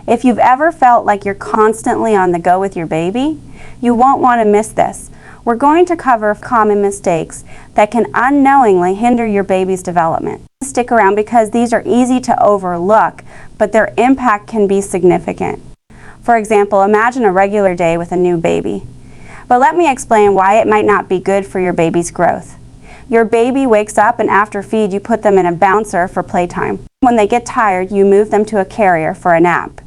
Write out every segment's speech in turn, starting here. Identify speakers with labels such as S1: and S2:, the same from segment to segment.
S1: If you've ever felt like you're constantly on the go with your baby, you won't want to miss this. We're going to cover common mistakes that can unknowingly hinder your baby's development. Stick around because these are easy to overlook, but their impact can be significant. For example, imagine a regular day with a new baby. But let me explain why it might not be good for your baby's growth. Your baby wakes up and after feed you put them in a bouncer for playtime. When they get tired, you move them to a carrier for a nap.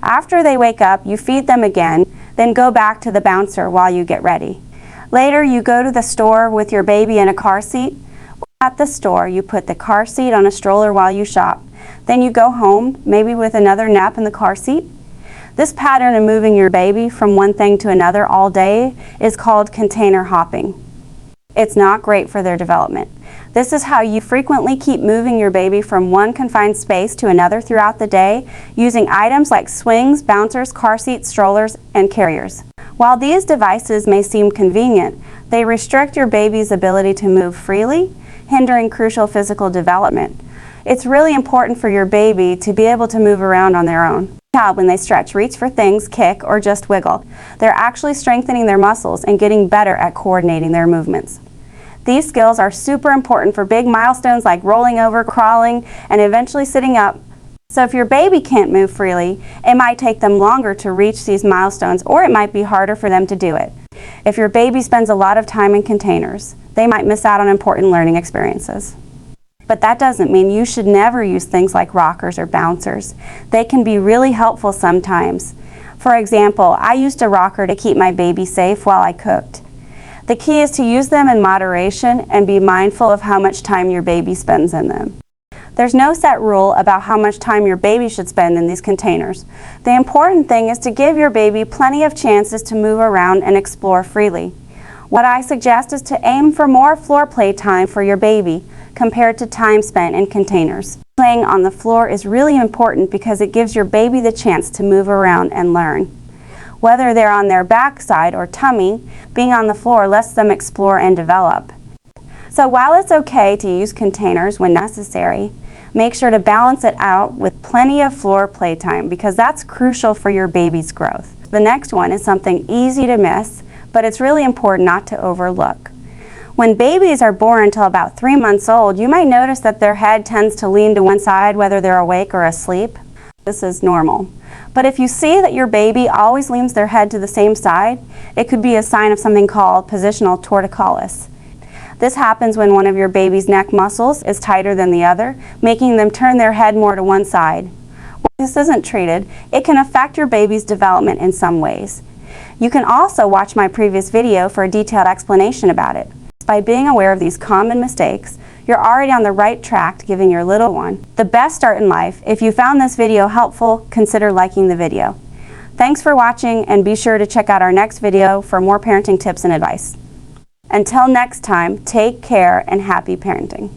S1: After they wake up, you feed them again, then go back to the bouncer while you get ready. Later, you go to the store with your baby in a car seat. At the store, you put the car seat on a stroller while you shop. Then you go home, maybe with another nap in the car seat. This pattern of moving your baby from one thing to another all day is called container hopping. It's not great for their development. This is how you frequently keep moving your baby from one confined space to another throughout the day using items like swings, bouncers, car seats, strollers, and carriers. While these devices may seem convenient, they restrict your baby's ability to move freely, hindering crucial physical development. It's really important for your baby to be able to move around on their own. When they stretch, reach for things, kick, or just wiggle, they're actually strengthening their muscles and getting better at coordinating their movements. These skills are super important for big milestones like rolling over, crawling, and eventually sitting up. So if your baby can't move freely, it might take them longer to reach these milestones, or it might be harder for them to do it. If your baby spends a lot of time in containers, they might miss out on important learning experiences. But that doesn't mean you should never use things like rockers or bouncers. They can be really helpful sometimes. For example, I used a rocker to keep my baby safe while I cooked. The key is to use them in moderation and be mindful of how much time your baby spends in them. There's no set rule about how much time your baby should spend in these containers. The important thing is to give your baby plenty of chances to move around and explore freely. What I suggest is to aim for more floor play time for your baby compared to time spent in containers. Playing on the floor is really important because it gives your baby the chance to move around and learn. Whether they're on their backside or tummy, being on the floor lets them explore and develop. So while it's okay to use containers when necessary, make sure to balance it out with plenty of floor playtime because that's crucial for your baby's growth. The next one is something easy to miss, but it's really important not to overlook. When babies are born until about 3 months old, you might notice that their head tends to lean to one side whether they're awake or asleep. This is normal. But if you see that your baby always leans their head to the same side, it could be a sign of something called positional torticollis. This happens when one of your baby's neck muscles is tighter than the other, making them turn their head more to one side. When this isn't treated, it can affect your baby's development in some ways. You can also watch my previous video for a detailed explanation about it. By being aware of these common mistakes, you're already on the right track to giving your little one the best start in life. If you found this video helpful, consider liking the video. Thanks for watching, and be sure to check out our next video for more parenting tips and advice. Until next time, take care and happy parenting.